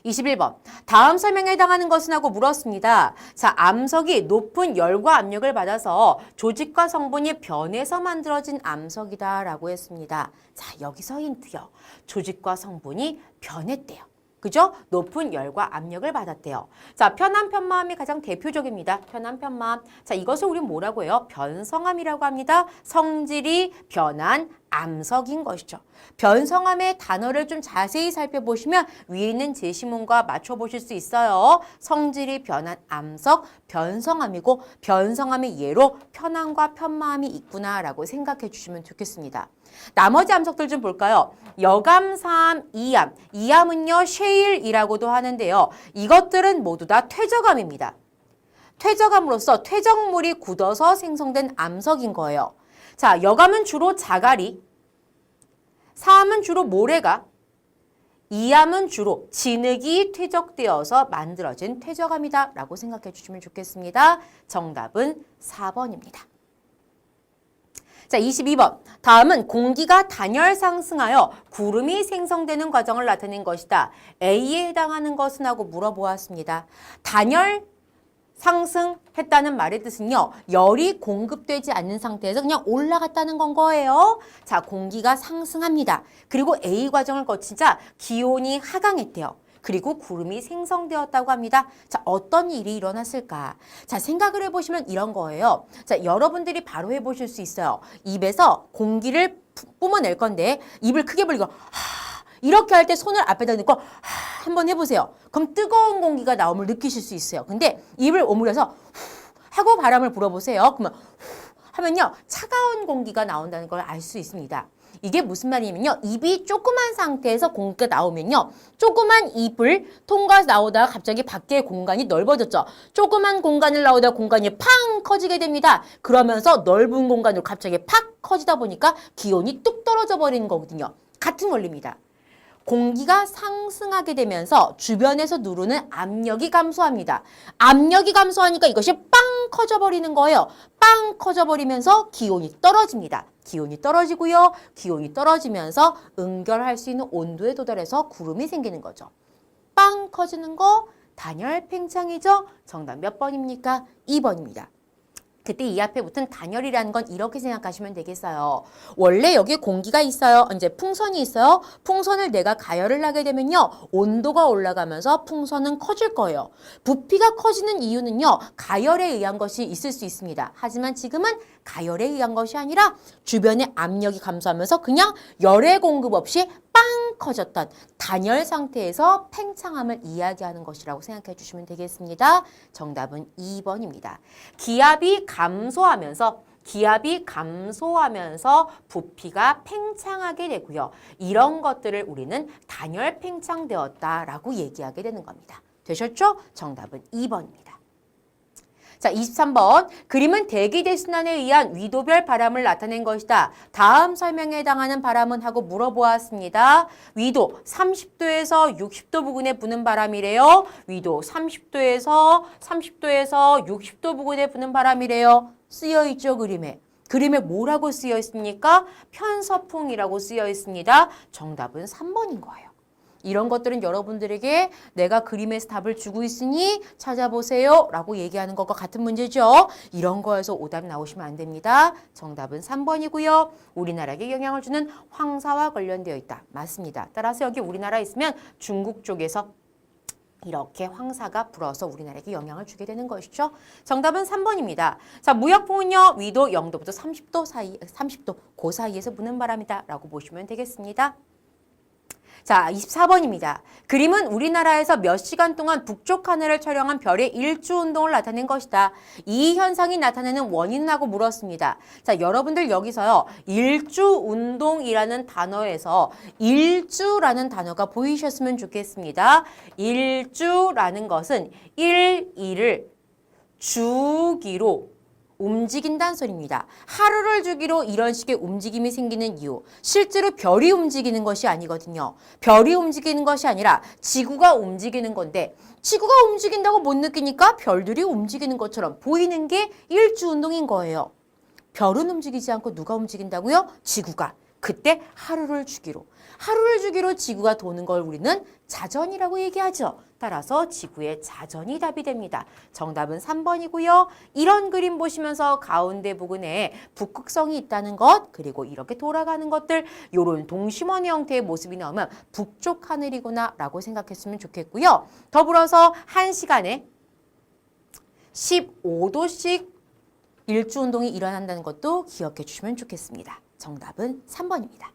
21번. 다음 설명에 해당하는 것은 하고 물었습니다. 자, 암석이 높은 열과 압력을 받아서 조직과 성분이 변해서 만들어진 암석이다 라고 했습니다. 자, 여기서 힌트요. 조직과 성분이 변했대요. 그죠? 높은 열과 압력을 받았대요. 자, 편암, 편마암이 가장 대표적입니다. 편암, 편마암. 자, 이것을 우리는 뭐라고 해요? 변성암이라고 합니다. 성질이 변한 암석인 것이죠. 변성암의 단어를 좀 자세히 살펴보시면 위에 있는 제시문과 맞춰보실 수 있어요. 성질이 변한 암석, 변성암이고 변성암의 예로 편암과 편마암이 있구나라고 생각해 주시면 좋겠습니다. 나머지 암석들 좀 볼까요? 여감삼, 이암. 이암은요, 쉐일이라고도 하는데요. 이것들은 모두 다 퇴적암입니다. 퇴적암으로써 퇴적물이 굳어서 생성된 암석인 거예요. 자, 여감은 주로 자갈이, 사암은 주로 모래가, 이암은 주로 진흙이 퇴적되어서 만들어진 퇴적암이다 라고 생각해 주시면 좋겠습니다. 정답은 4번입니다. 자, 22번. 다음은 공기가 단열 상승하여 구름이 생성되는 과정을 나타낸 것이다. A에 해당하는 것은 하고 물어보았습니다. 단열 상승했다는 말의 뜻은요. 열이 공급되지 않는 상태에서 그냥 올라갔다는 건 거예요. 자, 공기가 상승합니다. 그리고 A 과정을 거치자 기온이 하강했대요. 그리고 구름이 생성되었다고 합니다. 자, 어떤 일이 일어났을까? 자, 생각을 해보시면 이런 거예요. 자, 여러분들이 바로 해보실 수 있어요. 입에서 공기를 뿜어낼 건데 입을 크게 벌리고 이렇게 할 때 손을 앞에다 넣고 한번 해보세요. 그럼 뜨거운 공기가 나옴을 느끼실 수 있어요. 근데 입을 오므려서 하고 바람을 불어보세요. 그러면 하면요. 차가운 공기가 나온다는 걸 알 수 있습니다. 이게 무슨 말이냐면요. 입이 조그만 상태에서 공기가 나오면요. 조그만 입을 통과해서 나오다가 갑자기 밖에 공간이 넓어졌죠. 조그만 공간을 나오다가 공간이 팡 커지게 됩니다. 그러면서 넓은 공간으로 갑자기 팍 커지다 보니까 기온이 뚝 떨어져 버리는 거거든요. 같은 원리입니다. 공기가 상승하게 되면서 주변에서 누르는 압력이 감소합니다. 압력이 감소하니까 이것이 빵 커져버리는 거예요. 빵 커져버리면서 기온이 떨어집니다. 기온이 떨어지고요. 기온이 떨어지면서 응결할 수 있는 온도에 도달해서 구름이 생기는 거죠. 빵 커지는 거 단열 팽창이죠. 정답 몇 번입니까? 2번입니다. 그때 이 앞에 붙은 단열이라는 건 이렇게 생각하시면 되겠어요. 원래 여기에 공기가 있어요. 이제 풍선이 있어요. 풍선을 내가 가열을 하게 되면요. 온도가 올라가면서 풍선은 커질 거예요. 부피가 커지는 이유는요. 가열에 의한 것이 있을 수 있습니다. 하지만 지금은 가열에 의한 것이 아니라 주변의 압력이 감소하면서 그냥 열의 공급 없이 빵 커졌던 단열 상태에서 팽창함을 이야기하는 것이라고 생각해 주시면 되겠습니다. 정답은 2번입니다. 기압이 감소하면서 부피가 팽창하게 되고요. 이런 것들을 우리는 단열 팽창되었다라고 얘기하게 되는 겁니다. 되셨죠? 정답은 2번입니다. 자, 23번. 그림은 대기대순환에 의한 위도별 바람을 나타낸 것이다. 다음 설명에 해당하는 바람은 하고 물어보았습니다. 위도 30도에서 60도 부근에 부는 바람이래요. 위도 30도에서 60도 부근에 부는 바람이래요. 쓰여있죠, 그림에. 그림에 뭐라고 쓰여 있습니까? 편서풍이라고 쓰여 있습니다. 정답은 3번인 거예요. 이런 것들은 여러분들에게 내가 그림에서 답을 주고 있으니 찾아보세요 라고 얘기하는 것과 같은 문제죠. 이런 거에서 오답 나오시면 안 됩니다. 정답은 3번이고요. 우리나라에게 영향을 주는 황사와 관련되어 있다. 맞습니다. 따라서 여기 우리나라에 있으면 중국 쪽에서 이렇게 황사가 불어서 우리나라에게 영향을 주게 되는 것이죠. 정답은 3번입니다. 자, 무역풍은요. 위도 0도부터 30도 그 사이에서 부는 바람이다 라고 보시면 되겠습니다. 자, 24번입니다. 그림은 우리나라에서 몇 시간 동안 북쪽 하늘을 촬영한 별의 일주 운동을 나타낸 것이다. 이 현상이 나타내는 원인하고 물었습니다. 자, 여러분들 여기서요. 일주 운동이라는 단어에서 일주라는 단어가 보이셨으면 좋겠습니다. 일주라는 것은 일을 주기로 움직인다는 소리입니다. 하루를 주기로 이런 식의 움직임이 생기는 이유. 실제로 별이 움직이는 것이 아니거든요. 별이 움직이는 것이 아니라 지구가 움직이는 건데 지구가 움직인다고 못 느끼니까 별들이 움직이는 것처럼 보이는 게 일주운동인 거예요. 별은 움직이지 않고 누가 움직인다고요? 지구가. 그때 하루를 주기로 지구가 도는 걸 우리는 자전이라고 얘기하죠. 따라서 지구의 자전이 답이 됩니다. 정답은 3번이고요. 이런 그림 보시면서 가운데 부근에 북극성이 있다는 것, 그리고 이렇게 돌아가는 것들, 요런 동심원 형태의 모습이 나오면 북쪽 하늘이구나 라고 생각했으면 좋겠고요. 더불어서 1시간에 15도씩 일주운동이 일어난다는 것도 기억해 주시면 좋겠습니다. 정답은 3번입니다.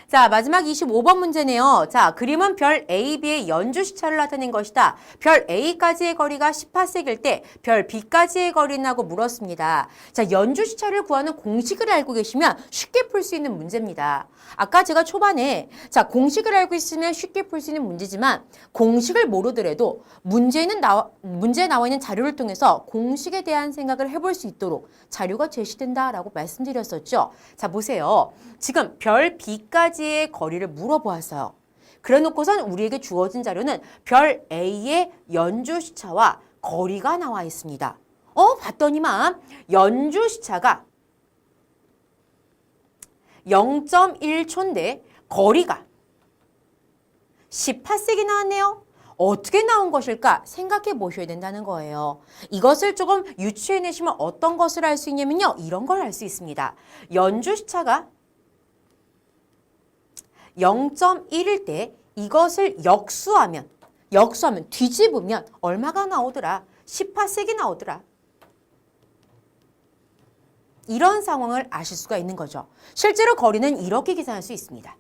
자, 마지막 25번 문제네요. 자, 그림은 별 A, B의 연주시차를 나타낸 것이다. 별 A까지의 거리가 18세기일 때 별 B까지의 거리는 하고 물었습니다. 자, 연주시차를 구하는 공식을 알고 계시면 쉽게 풀 수 있는 문제입니다. 아까 제가 초반에 자, 공식을 알고 있으면 쉽게 풀 수 있는 문제지만 공식을 모르더라도 문제에 나와 있는 자료를 통해서 공식에 대한 생각을 해볼 수 있도록 자료가 제시된다라고 말씀드렸었죠. 자, 보세요. 지금 별 B까지의 거리를 물어보았어요. 그래 놓고선 우리에게 주어진 자료는 별 A의 연주시차와 거리가 나와 있습니다. 봤더니만 연주시차가 0.1초인데 거리가 18세기 나왔네요. 어떻게 나온 것일까 생각해 보셔야 된다는 거예요. 이것을 조금 유추해내시면 어떤 것을 알 수 있냐면요. 이런 걸 알 수 있습니다. 연주시차가 0.1일 때 이것을 역수하면 뒤집으면 얼마가 나오더라? 18세기 나오더라. 이런 상황을 아실 수가 있는 거죠. 실제로 거리는 이렇게 계산할 수 있습니다.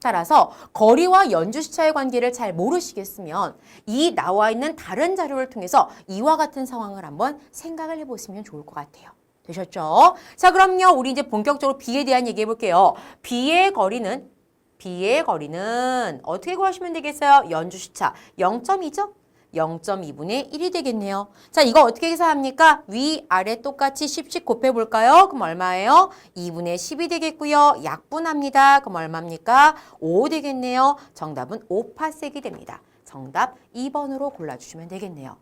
따라서 거리와 연주시차의 관계를 잘 모르시겠으면 이 나와 있는 다른 자료를 통해서 이와 같은 상황을 한번 생각을 해보시면 좋을 것 같아요. 되셨죠? 자, 그럼요. 우리 이제 본격적으로 B에 대한 얘기 해볼게요. B의 거리는 어떻게 구하시면 되겠어요? 연주시차 0.2죠? 0.2분의 1이 되겠네요. 자, 이거 어떻게 계산합니까? 위, 아래 똑같이 10씩 곱해볼까요? 그럼 얼마예요? 2분의 10이 되겠고요. 약분합니다. 그럼 얼마입니까? 5 되겠네요. 정답은 5파섹이 됩니다. 정답 2번으로 골라주시면 되겠네요.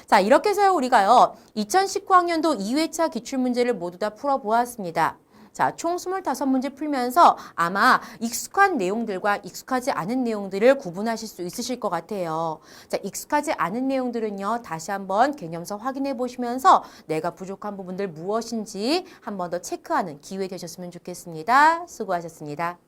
자, 이렇게 해서 우리가요. 2019학년도 2회차 기출문제를 모두 다 풀어보았습니다. 자, 총 25문제 풀면서 아마 익숙한 내용들과 익숙하지 않은 내용들을 구분하실 수 있으실 것 같아요. 자, 익숙하지 않은 내용들은요, 다시 한번 개념서 확인해 보시면서 내가 부족한 부분들 무엇인지 한 번 더 체크하는 기회 되셨으면 좋겠습니다. 수고하셨습니다.